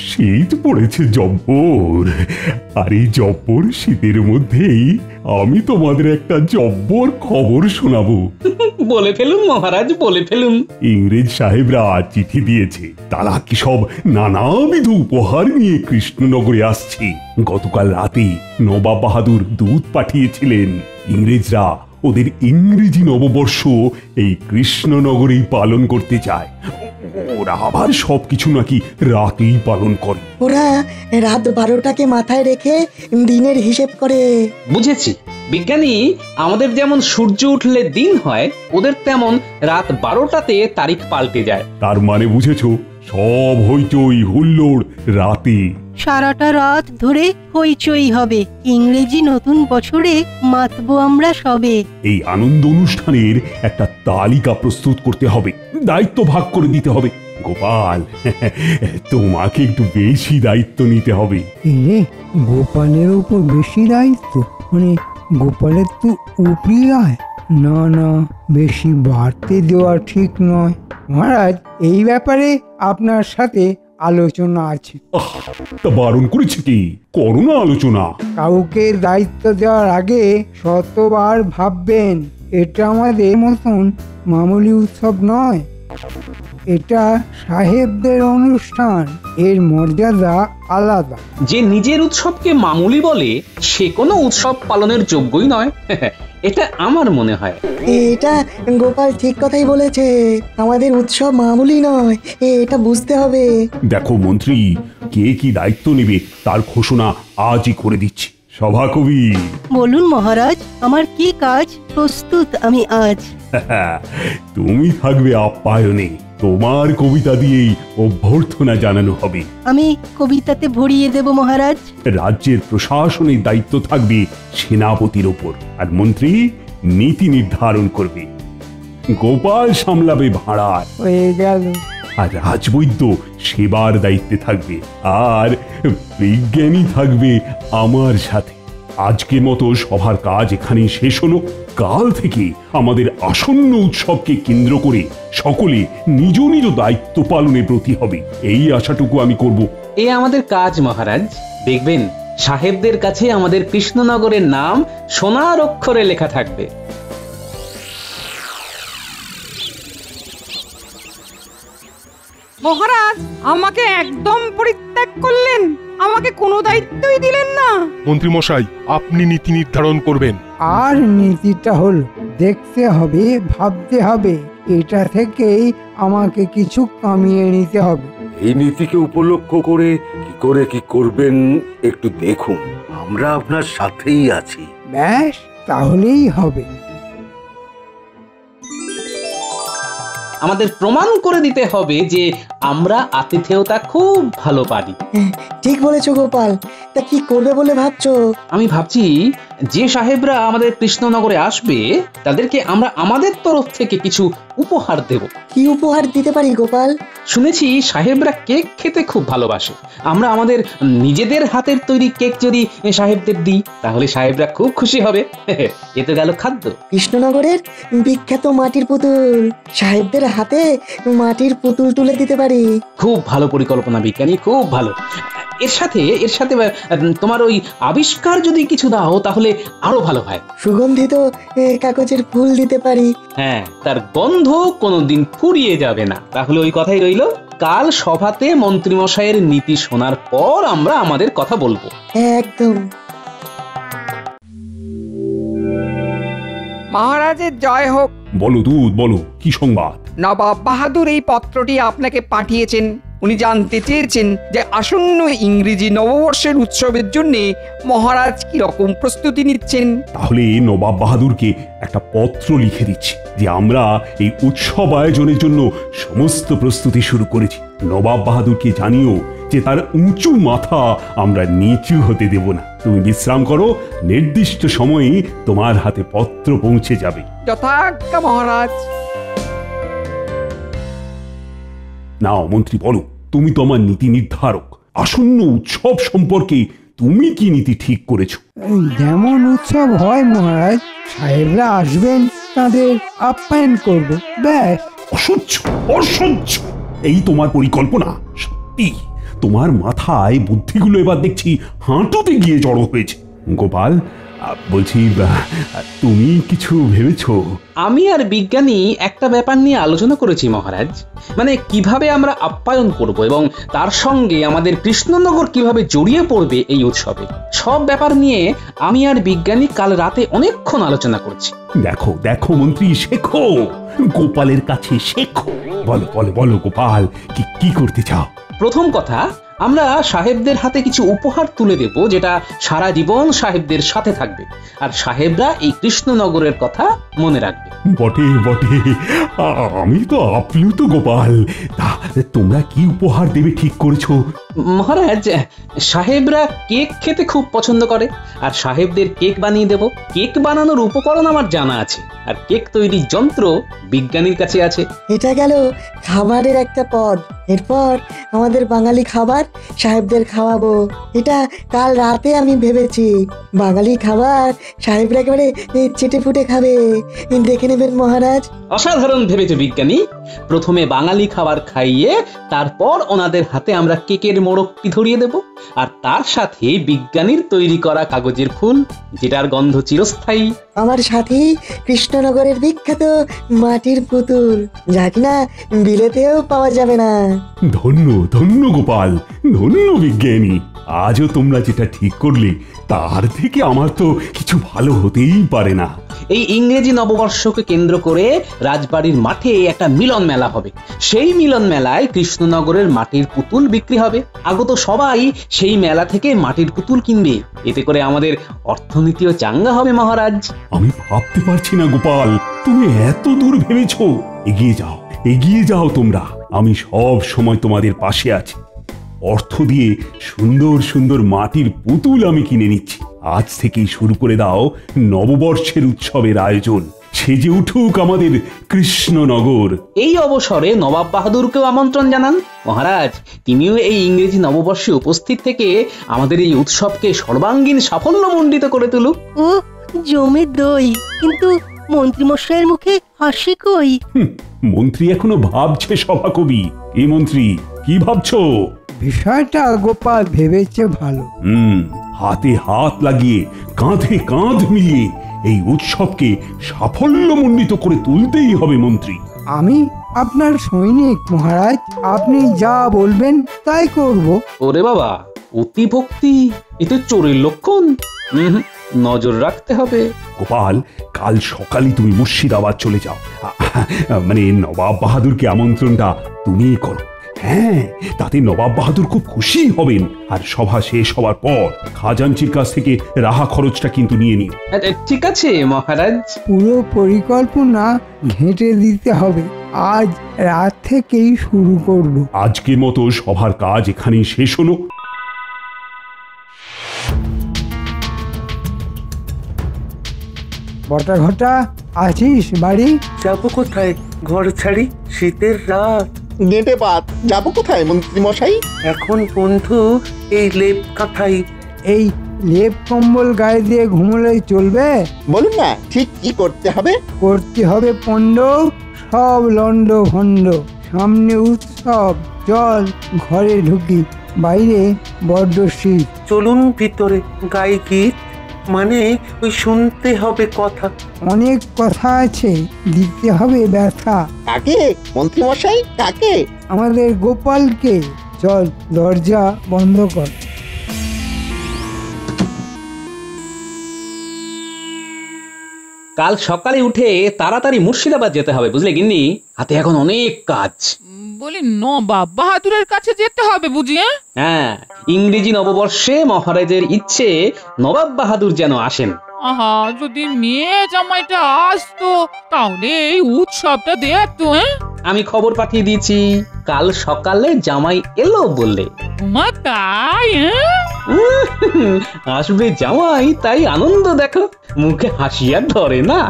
শীত পড়েছে জব্বর, আর এই জব্বর শীতের মধ্যেই আমি তোমাদের একটা জব্বর খবর শোনাবো। বলে ফেলুন মহারাজ, বলে ফেলুন। ইংরেজ সাহেবরা চিঠি দিয়েছে, তারা কি সব নানাবিধ উপহার নিয়ে কৃষ্ণনগরে আসছে। গতকাল রাতে নবাব বাহাদুর দূত পাঠিয়েছিলেন। ইংরেজরা ওদের ইংরেজি নববর্ষ এই কৃষ্ণনগরেই পালন করতে চায়। ওরা আবার সবকিছু নাকি রাতেই পালন করে। ওরা রাত 12টাকে মাথায় রেখে দিনের হিসেব করে। বুঝেছি বিজ্ঞানী, আমাদের যেমন সূর্য উঠলে দিন হয়, ওদের তেমন রাত 12টাতে তারিখ পাল্টে যায়। তার মানে বুঝেছো, সব হইচই হুল্লোড় রাতে। সারাটা রাত ধরে হইচই হবে। ইংরেজি নতুন বছরে মাতবো আমরা সবে। এই আনন্দ অনুষ্ঠানের একটা তালিকা প্রস্তুত করতে হবে, দায়িত্ব ভাগ করে দিতে হবে। গোপাল, তোমাকে একটু বেশি দায়িত্ব নিতে হবে। গোপালের উপর বেশি দায়িত্ব? মানে গোপালের তো উপরি আয়। না না, বেশি বাড়তে দেওয়া ঠিক নয় মহারাজ। এই ব্যাপারে আপনার সাথে আলোচনা আছে। তা বারণ করেছে কি? করো না আলোচনা। কাউকে দায়িত্ব দেওয়ার আগে শতবার ভাববেন। এটা আমাদের মতন মামুলি উৎসব নয়, এটা সাহেবদের অনুষ্ঠান। এর মর্যাদা আলাদা। যে নিজের উৎসবকে মামুলি বলে সে কোনো উৎসব পালনের যোগ্যই নয়। এটা আমার মনে হয়। এটা গোপাল ঠিক কথাই বলেছে। আমাদের উৎসব মামুলি নয়, এটা বুঝতে হবে। দেখো মন্ত্রী, কে কি দায়িত্ব নেবে তার ঘোষণা আজই করে দিচ্ছি। সভাকবি, বলুন মহারাজ, আমার কি কাজ? প্রস্তুত আমি আজ। তুমি থাকবে আপ্যায়নে। তোমার কবিতা দিয়েই অভ্যর্থনা জানানো হবে। আমি কবিতাতে ভরিয়ে দেব মহারাজ। রাজ্যের প্রশাসনের দায়িত্ব থাকবে সেনাপতির ওপর, আর মন্ত্রী নীতি নির্ধারণ করবে। গোপাল সামলাবে ভাড়ার, হয়ে গেল। আর রাজবৈদ্য সেবার দায়িত্বে থাকবে, আর বিজ্ঞানী থাকবে আমার সাথে। আজকের মতো সভার কাজ এখানেই শেষ হলো। কাল থেকে আমাদের আসন্ন উৎসবকে কেন্দ্র করে সকলে নিজ নিজ দায়িত্ব পালনে ব্রতী হবে, এই আশাটুকু আমি করব। এ আমাদের কাজ মহারাজ। দেখবেন সাহেবদের কাছে আমাদের কৃষ্ণনগরের নাম সোনার অক্ষরে লেখা থাকবে। মহারাজ আমাকে একদম পরিত্যাগ করলেন, আমাকে কোনো দায়িত্বই দিলেন না। মন্ত্রী মশাই, আপনি নীতি নির্ধারণ করবেন। আর নীতিটা হল দেখতে হবে, ভাবতে হবে। এটা থেকেই আমাকে কিছু কামিয়ে নিতে হবে। এই নীতিকে উপলক্ষ করে কি করবেন একটু দেখুন। আমরা আপনার সাথেই আছি। ব্যাস, তাহলেই হবে। আমাদের প্রমাণ করে দিতে হবে যে আমরা আতিথেয়তা খুব ভালো পারি। ঠিক বলেছো গোপাল। তা কি করবে বলে ভাবছো? আমি ভাবছি যে সাহেবরা আমাদের কৃষ্ণনগরে আসবে তাদেরকে আমরা আমাদের তরফ থেকে কিছু উপহার দেব। কি উপহার দিতে পারি গোপাল? শুনেছি সাহেবরা কেক খেতে খুব ভালোবাসে। আমরা আমাদের নিজেদের হাতের তৈরি কেক যদি সাহেবদের দিই তাহলে সাহেবরা খুব খুশি হবে। এ তো গেল খাদ্য। কৃষ্ণনগরের বিখ্যাত মাটির পুতুল, সাহেবদের হাতে মাটির পুতুল তুলে দিতে পারি। খুব ভালো পরিকল্পনা বিজ্ঞানী, খুব ভালো। এর সাথে তোমার ওই আবিষ্কার যদি কিছু দাও তাহলে আরো ভালো হয়। সুগন্ধিত কাগজের ফুল দিতে পারি। হ্যাঁ, তার গন্ধ কোনোদিন ফুরিয়ে যাবে না। তাহলে ওই কথাই রইল, কাল সভাতে মন্ত্রীমশাইয়ের নীতি শোনার পর আমরা আমাদের কথা বলবো। একদম। মহারাজের জয় হোক। বলো দূত, বলো কি সংবাদ? নবাব বাহাদুর এই পত্রটি আপনাকে পাঠিয়েছেন। উনি জানতে চেয়েছেন যে আসন্ন ইংরেজি নববর্ষের উৎসবের জন্য মহারাজ কি রকম প্রস্তুতি নিচ্ছেন। তাহলে নবাব বাহাদুরকে একটা পত্র লিখে দিচ্ছি যে আমরা এই উৎসব আয়োজনের জন্য সমস্ত প্রস্তুতি শুরু করেছি। নবাব বাহাদুরকে জানিও যে তার উঁচু মাথা আমরা নিচু হতে দেব না। তুমি বিশ্রাম করো, নির্দিষ্ট সময়ে তোমার হাতে পত্র পৌঁছে যাবে। যথাজ্ঞা মহারাজ। নাও মন্ত্রী, বলো, তুমি তো আমার নীতি নির্ধারক। আসন্ন উৎসব সম্পর্কে তুমি কি নীতি ঠিক করেছো? যেমন উৎসব হয় মহারাজ, সাহেবরা আসবেন, তাদের আপ্যায়ন করব, ব্যাস। অসহ্য, অসহ্য! এই তোমার পরিকল্পনা? সত্যি তোমার মাথায় বুদ্ধিগুলো এবার দেখছি হাঁটুতে গিয়ে জড়ো হয়েছে। গোপাল, বলছি তুমি কিছু ভেবেছো? আমি আর বিজ্ঞানী একটা ব্যাপার নিয়ে আলোচনা করেছি মহারাজ, মানে কিভাবে আমরা আপ্যায়ন করব এবং তার সঙ্গে আমাদের কৃষ্ণনগর কিভাবে জড়িয়ে পড়বে এই উৎসবে। সব ব্যাপার নিয়ে আমি আর বিজ্ঞানী কাল রাতে অনেকক্ষণ আলোচনা করেছি। দেখো দেখো মন্ত্রী, শেখো, গোপালের কাছে শেখো। বলো বলো বলো গোপাল, কি করতে চাও? প্রথম কথা, আমরা সাহেবদের হাতে কিছু উপহার তুলে দেব যেটা সারা জীবন সাহেবদের সাথে থাকবে, আর সাহেবরা এই কৃষ্ণনগরের কথা মনে রাখবে। বটে বটে, আমি তো আপ্লুত গোপাল। তা তোমরা কি উপহার দেবে ঠিক করেছো? মহারাজ, সাহেবরা কেক খেতে খুব পছন্দ করে, আর সাহেবদের কেক বানিয়ে দেব। কেক বানানোর উপকরণ আমার জানা আছে, আর কেক তৈরির যন্ত্র বিজ্ঞানীর কাছে আছে। এটা গেল খাবারের একটা পদ। এরপর আমাদের বাঙালি খাবার সাহেবদের খাওয়াবো। এটা কাল রাতে আমি ভেবেছি। বাঙালি খাবার সাহেবরা একেবারে চেটে ফুটে খাবে, দেখে নেবেন মহারাজ। অসাধারণ ভেবেছে বিজ্ঞানী। প্রথমে বাঙালি খাবার খাইয়ে তারপর ওনাদের হাতে আমরা কেকের মোড়কটি ধরিয়ে দেব, আর তার সাথে বিজ্ঞানীর তৈরি করা কাগজের ফুল, যেটার গন্ধ চিরস্থায়ী। আমার সাথে কৃষ্ণনগরের বিখ্যাত মাটির পুতুল, যা কিনা বিলেতেও পাওয়া যাবে না। ধন্য ধন্য গোপাল, ধন্য বিজ্ঞানী। আজও তোমরা যেটা ঠিক করলে তার থেকে আমার তো কিছু ভালো হতেই পারে না। এই ইংরেজি নববর্ষকে কেন্দ্র করে রাজবাড়ির মাঠে একটা মিলন মেলা হবে। সেই মিলন মেলায় কৃষ্ণনগরের মাটির পুতুল বিক্রি হবে। আগত সবাই সেই মেলা থেকে মাটির পুতুল কিনবে। এতে করে আমাদের অর্থনীতিও চাঙ্গা হবে মহারাজ। আমি ভাবতে পারছি না গোপাল, তুমি এত দূর ভেবেছো। এগিয়ে যাও তোমরা। আমি সব সময় তোমাদের পাশে আছি। অর্থ দিয়ে সুন্দর সুন্দর মাটির পুতুল আমি কিনে নিচ্ছি। আজ থেকেই শুরু করে দাও নববর্ষের উৎসবের আয়োজন। সেজে উঠুক আমাদের কৃষ্ণনগর। এই অবসরে নবাব বাহাদুরকেও আমন্ত্রণ জানান মহারাজ। তিনিও এই ইংরেজি নববর্ষে উপস্থিত থেকে আমাদের এই উৎসবকে সর্বাঙ্গীন সাফল্যমণ্ডিত করে তুলুক। ও জমে দই, কিন্তু মন্ত্রীমশাইয়ের মুখে হাসি কই? মন্ত্রী এখনো ভাবছে সভাকবি। এ মন্ত্রী, কি ভাবছো? বিষয়টা গোপাল ভেবেছে ভালো। হাতে হাত লাগিয়ে কাঁধে কাঁধ মিলিয়ে এই উৎসবকে সাফল্যমণ্ডিত করে তুলতেই হবে মন্ত্রী। আমি আপনার সৈনিক মহারাজ, আপনি যা বলবেন তাই করব। ওরে বাবা, অতি ভক্তি এ তো চোরের লক্ষণ। নজর রাখতে হবে। গোপাল, কাল সকালে তুমি মুর্শিদাবাদ চলে যাও। মানে নবাব বাহাদুরকে আমন্ত্রণটা তুমিই করো। হ্যাঁ, তাতে নবাব বাহাদুর খুব খুশি হবেন। আর সভা শেষ হওয়ার পর খাজাঞ্চির কাছ থেকে রাহা খরচটা কিন্তু নিয়ে নিন। ঠিক আছে মহারাজ। পুরো পরিকল্পনা ঘেঁটে দিতে হবে। আজ রাত থেকেই শুরু করব। আজকের মতো সভার কাজ এখানেই শেষ হলো। বটা ঘটা আছিস বাড়ি? যাবো কোথায় ঘর ছাড়ি, শীতের রাত। নেটে পাত, যাবো কোথায় মন্ত্রী মশাই? এখন বন্ধু এই লেপ কাঁথাই। এই লেপ কম্বল গায়ে দিয়ে ঘুমোলেই চলবে? বলুন না ঠিক কি করতে হবে? করতে হবে পণ্ড, সব লন্ড ভণ্ড। সামনে উৎসব, চল ঘরে ঢুকি। বাইরে বড্ড শীত। চলুন ভিতরে, গাই গীত, মানে ওই শুনতে হবে কথা। অনেক কথা আছে, দিতে হবে ব্যথা। কাকে মন্ত্রী মশাই, কাকে? আমাদের গোপালকে। চল দরজা বন্ধ কর। কাল সকালে উঠে তাড়াতাড়ি মুর্শিদাবাদ যেতে হবে, বুঝলে গিন্নি? হাতে এখন অনেক কাজ। বলি নবাব বাহাদুরের কাছে যেতে হবে বুঝি? হ্যাঁ, ইংরেজি নববর্ষে মহারাজের ইচ্ছে নবাব বাহাদুর যেন আসেন। আহা, যদি মেয়ে জামাইটা আসতো তাহলে এই উৎসবটা দেখতো। আমি খবর পাঠিয়ে দিয়েছি, কাল সকালে জামাই এলো বললে। মা তাই? আসবে জামাই, তাই আনন্দ দেখো, মুখে হাসি আর ধরে না।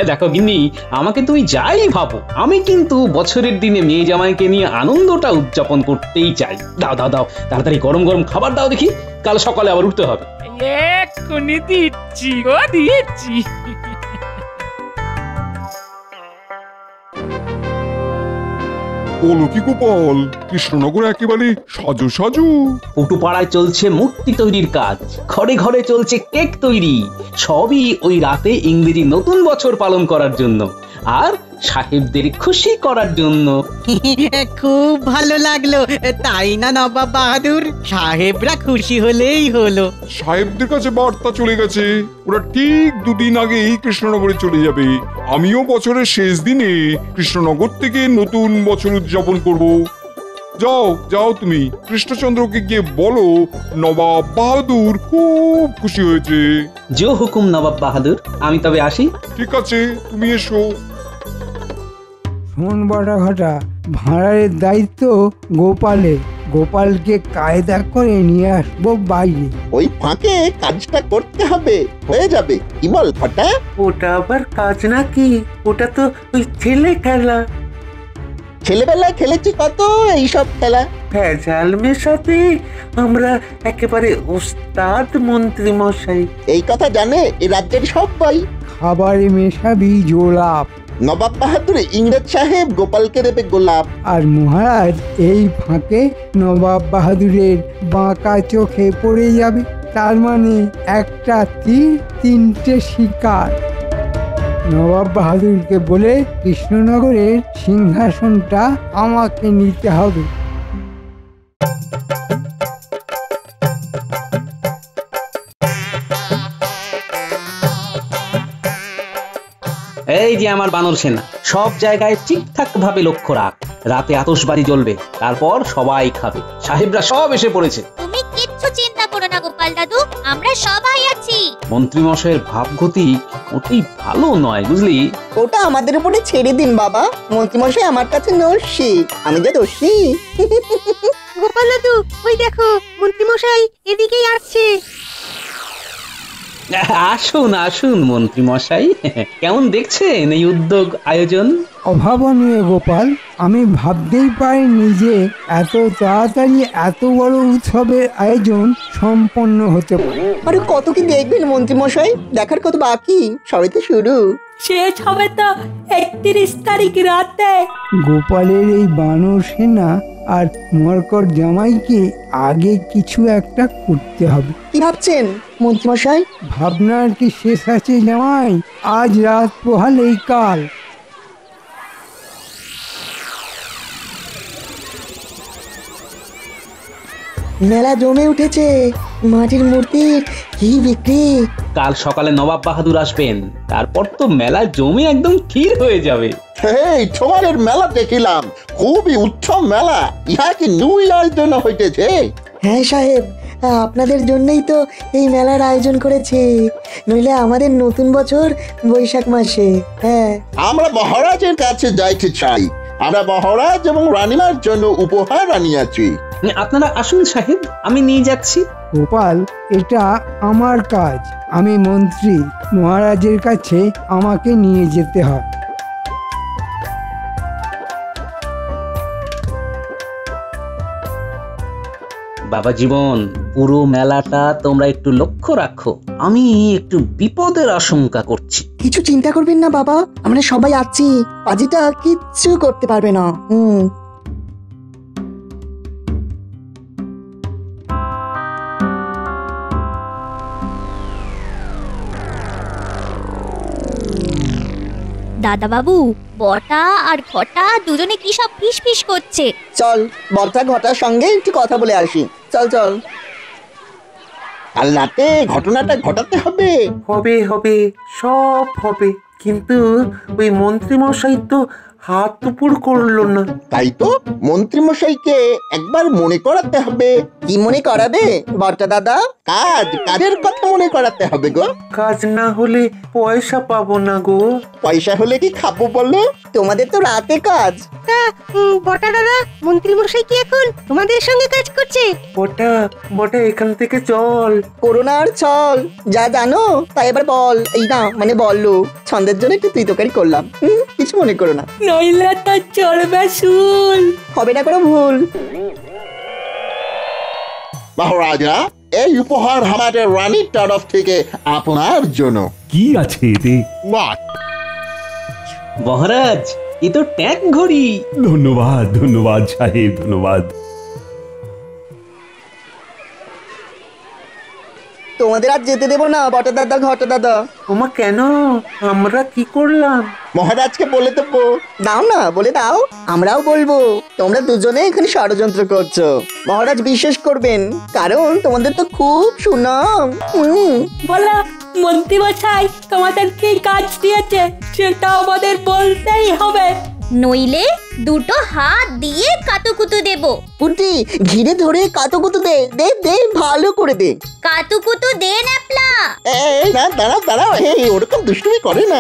দেখো গিন্নি, আমাকে তুমি যাই ভাবো, আমি কিন্তু বছরের দিনে মেয়ে জামাইকে নিয়ে আনন্দটা উদযাপন করতেই চাই। দাও দাও দাও, তাড়াতাড়ি গরম গরম খাবার দাও দেখি, কাল সকালে আবার উঠতে হবে। এক্ষুনি দিচ্ছি গো, দিচ্ছি। বলো কি গোপাল, কৃষ্ণনগর একেবারে সাজু সাজু। পটুপাড়ায় চলছে মূর্তি তৈরির কাজ, ঘরে ঘরে চলছে কেক তৈরি, সবই ওই রাতে ইংরেজি নতুন বছর পালন করার জন্য আর সাহেবদের খুশি করার জন্য। খুব ভালো লাগলো, তাই না নবাব বাহাদুর? সাহেবরা খুশি হলেই হলো। সাহেবদের কাছে বার্তা চলে গেছে, ওরা ঠিক দুদিন আগেই কৃষ্ণনগরে চলে যাবে। আমিও বছরের শেষ দিনে কৃষ্ণনগর থেকে নতুন বছর উদযাপন করব। যাও যাও, তুমি কৃষ্ণচন্দ্রকে গিয়ে বলো নবাব বাহাদুর খুব খুশি হয়েছে। জো হুকুম নবাব বাহাদুর, আমি তবে আসি। ঠিক আছে, তুমি এসো। শোন বটা ঘটা, ভাঁড়ারের দায়িত্ব গোপালের। গোপালকে কায়দা করে নিয়ে আসবো বাইরে। ওই ফাঁকে কাজটা করতে হবে, হয়ে যাবে। কি বল ঘটা? ওটা আবার কাজ নাকি? ওটা তো ওই ছেলে খেলা। ছেলেবেলায় খেলেছি কত এইসব খেলা। ভেজাল মেশাতে আমরা একেবারে ওস্তাদ মন্ত্রী মশাই। এই কথা জানে এ রাজ্যের সবাই। খাবারে মেশাবি জোলাপ। নবাব বাহাদুর ইংরেজ সাহেব গোপালকে দেবে গোলাপ। আর মহারাজ এই ফাঁকে নবাব বাহাদুরের বাঁকা চোখে পড়ে যাবে। তার মানে একটা তীর তিনটে শিকার। নবাব বাহাদুরকে বলে কৃষ্ণনগরের সিংহাসনটা আমাকে নিতে হবে। এই যে আমার বানর সেনা, সব জায়গায় ঠিকঠাক ভাবে লক্ষ্য রাখ। রাতে আতশবাজি জ্বলবে, তারপর সবাই খাবে। সাহেবরা সব এসে পড়েছে। তুমি কিচ্ছু চিন্তা করো না গোপাল দাদু, আমরা সবাই আছি। মন্ত্রী মশাইয়ের ভাবগতি মোটেই ভালো নয়, বুঝলি? ওটা আমাদের উপরে ছেড়ে দিন বাবা। মন্ত্রীমশাই আমার কাছে দোষী, আমি যে দোষী। গোপাল দাদু, ওই দেখো মন্ত্রীমশাই এদিকেই আসছে। আসুন আসুন মন্ত্রী মশাই, কেমন দেখছেন এই উদ্যোগ আয়োজন? অভাবনীয় গোপাল, আমি ভাবতেই পারিনি যে এত তাড়াতাড়ি এত বড় উৎসবের আয়োজন সম্পন্ন হতে পারে। আরে কত কি দেখবেন মন্ত্রীমশাই, দেখার কত বাকি, সবে তো শুরু। শেষ হবে তো 31 তারিখ রাতে। গোপালের এই বানর সেনা আর মরকট জামাইকে আগে কিছু একটা করতে হবে। কি ভাবছেন মন্ত্রীমশাই? ভাবনার কি শেষ আছে জামাই? আজ রাত পোহালেই কাল। মেলা জমে উঠেছে, মাটির মূর্তির কি বিক্রি। কাল সকালে নবাব বাহাদুর আসবেন, তারপর তো মেলা জমে একদম ক্ষীর হয়ে যাবে। এই তোমাদের মেলা দেখিলাম, খুবই উৎসব মেলা। ইহা কি নিউ ইয়ার জন্য হইতেছে? হ্যাঁ সাহেব, আপনাদের জন্যই তো এই মেলার আয়োজন করেছি, নইলে আমাদের নতুন বছর বৈশাখ মাসে। হ্যাঁ, আমরা মহারাজের কাছে যাইতে চাই। আমরা মহারাজ এবং রানীমার জন্য উপহার আনিয়াছি। আপনারা আসুন সাহেব, আমি নিয়ে যাচ্ছি। গোপাল, এটা আমার কাজ। আমি মন্ত্রী, মহারাজের কাছে আমাকে নিয়ে যেতে হয়। বাবা জীবন, পুরো মেলাটা তোমরা একটু লক্ষ্য রাখো, আমি একটু বিপদের আশঙ্কা করছি। কিছু চিন্তা করবেন না বাবা, আমরা সবাই আছি। পাজিটা কিচ্ছু করতে পারবে না। দাদা বাবু, বটা আর ঘটা দুজনে কি সব ফিস করছে। চল বটা ঘটার সঙ্গে একটু কথা বলে আসি। চল চল। কাল রাতে ঘটনাটা ঘটাতে হবে। হবে হবে, সব হবে, কিন্তু ওই মন্ত্রী মশাই তো হাত উপর করলো না। তাই তো মন্ত্রীমশাইকে একবার মনে করাতে হবে। কি মনে করাবে বটা দাদা? কাজের কথা মনে করাতে হবে গো। কাজ না হলে পয়সা পাবো না গো। পয়সা হলে কি খাবো বলো? তোমাদের তো রাতে কাজ। তা বটা দাদা, মন্ত্রী মশাই কি এখন তোমাদের সঙ্গে কাজ করছে? বটা বটা, এখান থেকে চল। করোনার ছল যা জানো তাই এবার বল। এই না মানে বললো, ছন্দের জন্য একটু তুই তোকারি করলাম। কিছু মনে করো না, নইলে তো চলবে শুল। হবে না কোনো ভুল। মহারাজা, এই উপহার আমাদের রানীর তরফ থেকে আপনার জন্য। কি আছে এতে? মহারাজ, এ তো ট্যাঙ্ক ঘড়ি। ধন্যবাদ ধন্যবাদ সাহেব, ধন্যবাদ। তোমাদের আর যেতে দেবো না বটে দাদা, ঘটে দাদা। ওমা কেন? আমরা কি করলাম? মহারাজকে বলে দেবো। দাও না, বলে দাও। আমরাও বলবো তোমরা দুজনে এখানে ষড়যন্ত্র করছো। মহারাজ বিশ্বাস করবেন, কারণ তোমাদের তো খুব সুনাম। বলো মন্ত্রী মশাই তোমাদের কি কাজ দিয়েছে সেটা আমাদের বলতেই হবে, নইলে দুটো হাত দিয়ে কাতুকুতু দেব। পুটি ঘিরে ধরে কাতুকুতু দে, দে দে, ভালো করে দে। কাতুকুতু দে ন্যাপলা। এই না, দাঁড়াও দাঁড়াও, ওরকম দুষ্টুমি করে না।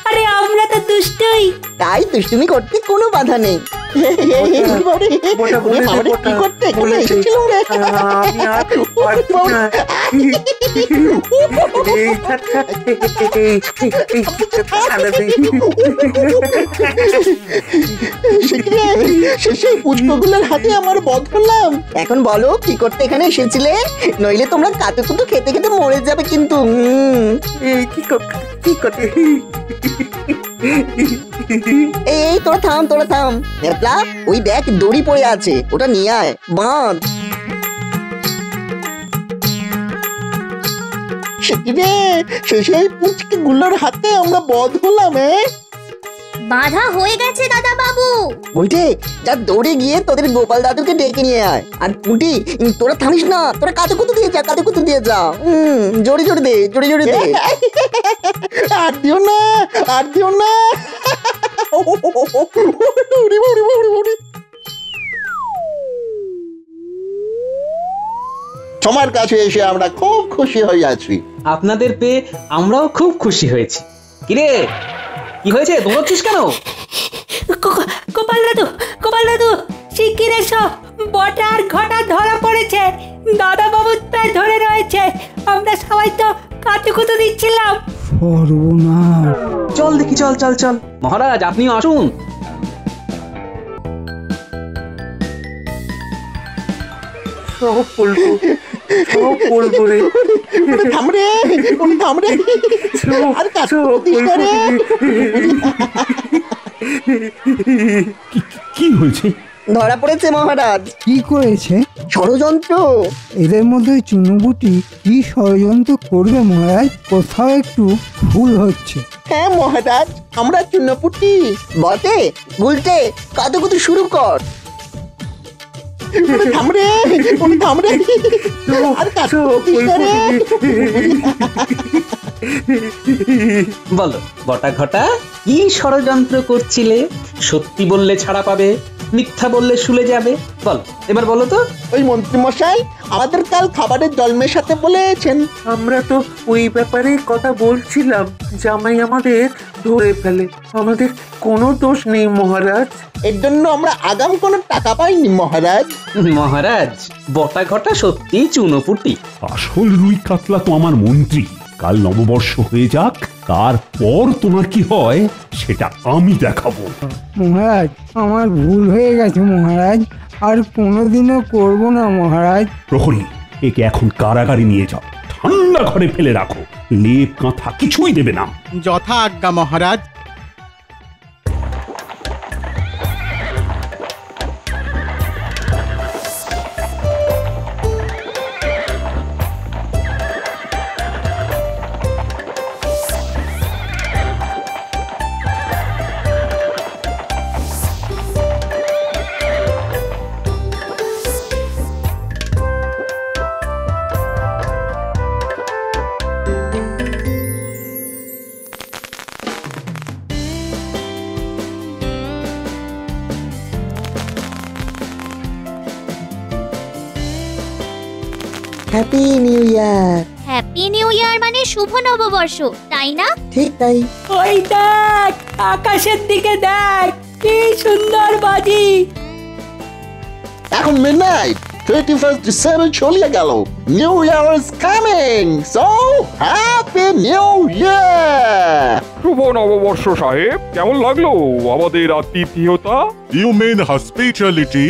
আরে আমরা তো দুষ্টুই, তাই দুষ্টুমি করতে কোনো বাধা নেই। কি করতে এসেছিলাম রে? সেই পুষ্পগুলোর হাতে আমার বধ করলাম। এখন বলো কি করতে এখানে এসেছিলে, নইলে তোমরা কাতুকুতু খেতে খেতে মরে যাবে কিন্তু। কি করতে? এই তোরা থাম, তোরা থাম। নেপলা, ওই দেখ দড়ি পড়ে আছে, ওটা নিয়ে আয়, বাঁধ। সেই পুচকে গুলোর হাতে আমরা বধ হলাম। বাধা হয়ে গেছে দাদা বাবু। বলছে যা দৌড়ে গিয়ে তোদের গোপাল দাদুকে ডেকে নিয়ে আয়। আর পুটি তোরা থামিস না, তোরা কাতুকুতু দিয়ে যা, কাতুকুতু দিয়ে যা। জোরে জোরে দে, জোরে জোরে দে। আর দিও না, আর দিও না। তোমার কাছে এসে আমরা খুব খুশি হয়ে আছি। আপনাদের পেয়ে আমরাও খুব খুশি হয়েছি। কিরে, কি হয়েছে, দৌড়চ্ছিস কেন? গোপাল দাদু, গোপাল দাদু শিগগির এসো, বটা আর ঘটা ধরা পড়েছে, দাদা বাবুর পায়ে ধরে রয়েছে। আমরা সবাই তো কাতুকুতু দিচ্ছিলাম। সর্বনাশ! চল দেখি, চল চল চল। মহারাজ আপনিও আসুন। সব বলবো, সব বলবো রে। থামরে, থামরে। আর কি হয়েছে? ধরা পড়েছে মহারাজ। কি করেছে? ষড়যন্ত্র। এদের মধ্যে চুনুবুটি কি ষড়যন্ত্র করবে মহারাজ? কোথাও একটু ভুল হচ্ছে। হ্যাঁ মহারাজ, আমরা চুনোপুটি। বটে, গুলটে, কাতুকুতু শুরু কর। থামরে, থামরে। বলো বটা ঘটা, কি ষড়যন্ত্র করছিলে? সত্যি বললে ছাড়া পাবে, মিথ্যা বললে শুলে যাবে। বল, এবার বলো তো। ওই মন্ত্রী মশাই আমাদের কাল খাবারের জল মেশাতে বলেছেন। আমরা তো ওই ব্যাপারে কথা বলছিলাম, জামাই আমাদের ধরে ফেলে। আমাদের কোনো দোষ নেই মহারাজ। এর জন্য আমরা আগাম কোনো টাকা পাইনি মহারাজ। মহারাজ, বটা ঘটা সত্যি চুনোপুটি। আসল রুই কাতলা তো আমার মন্ত্রী। কাল নববর্ষ হয়ে যাক, তারপর তোমার কি হয় সেটা আমি দেখাবো। মহারাজ, আমার ভুল হয়ে গেছে মহারাজ, আর কোনোদিনও করব না মহারাজ। প্রহরী, একে এখন কারাগারে নিয়ে যাও, ঠান্ডা ঘরে ফেলে রাখো, লেপ কাঁথা কিছুই দেবে না। যথা আজ্ঞা মহারাজ। Happy new year. Happy new year মানে শুভ নববর্ষ, তাই না? ঠিক তাই। ওই দেখ, আকাশের দিকে দেখ, কি সুন্দর বাজি। এখন মিডনাইট, 31st December চলে গেল। New year is coming, so happy new year. শুভ নববর্ষ সাহেব, কেমন লাগলো আমাদের আতিথেয়তা? You mean hospitality?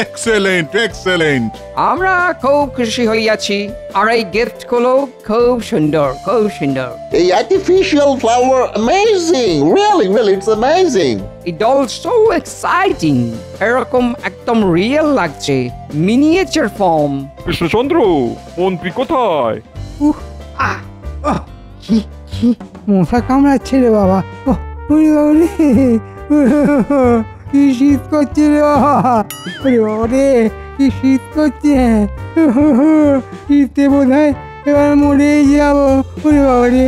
Excellent, excellent. আমরা খুব খুশি হইয়াছি, আর এই গিফট গুলো খুব সুন্দর, খুব সুন্দর। এই artificial flower amazing, really it's amazing. It also exciting. এরকম একদম রিয়েল লাগছে, মিনিয়েচার ফর্ম। কৃষ্ণচন্দ্র, মন্ত্রী কোথায়? মশা কামড়াচ্ছে রে বাবা। ওরে বাবা রে, কি শীত করছে রে বাবা। ওরে বাবা রে, কি শীত করছে। শীতে বোধ হয় এবার মরেই যাবো। ওরে বাবা রে।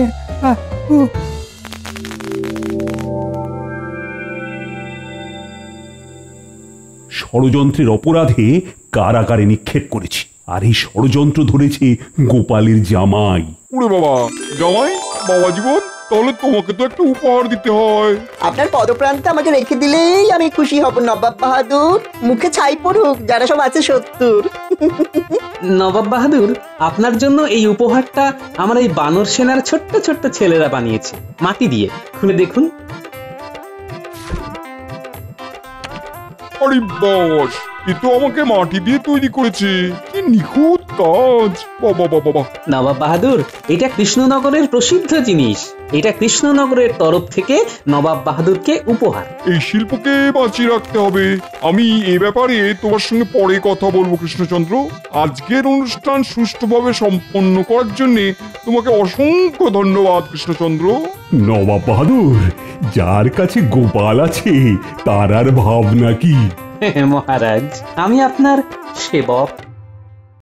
ষড়যন্ত্রের অপরাধে কারাগারে নিক্ষেপ করেছি, আর এই ষড়যন্ত্র ধরেছে গোপালের জামাই। ওরে বাবা, জামাই বাবা জীবন, তাহলে তোমাকে তো একটা উপহার দিতে হয়। আপনার পদপ্রান্তে আমাকে রেখে দিলেই আমি খুশি হব নবাব বাহাদুর। মুখে ছাই পড়ুক যারা সব আছে শত্রুর। নবাব বাহাদুর, আপনার জন্য এই উপহারটা আমার এই বানর সেনার ছোট্ট ছোট্ট ছেলেরা বানিয়েছে মাটি দিয়ে। খুলে দেখুন। আরে বাস, এ তো আমাকে মাটি দিয়ে তৈরি করেছে, কি নিখুঁত কাজ। বাবা বাবা বাবা। নবাব বাহাদুর, এটা কৃষ্ণনগরের প্রসিদ্ধ জিনিস। এটা কৃষ্ণনগরের তরফ থেকে নবাব বাহাদুরকে উপহার। এই শিল্পকে বাঁচিয়ে রাখতে হবে। আমি এ ব্যাপারে তোমার সঙ্গে পরে কথা বলবো কৃষ্ণচন্দ্র। আজকের অনুষ্ঠান সুষ্ঠুভাবে সম্পন্ন করার জন্য তোমাকে অসংখ্য ধন্যবাদ কৃষ্ণচন্দ্র। নবাব বাহাদুর, যার কাছে গোপাল আছে তার আর ভাবনা কি? মহারাজ, আমি আপনার সেবক।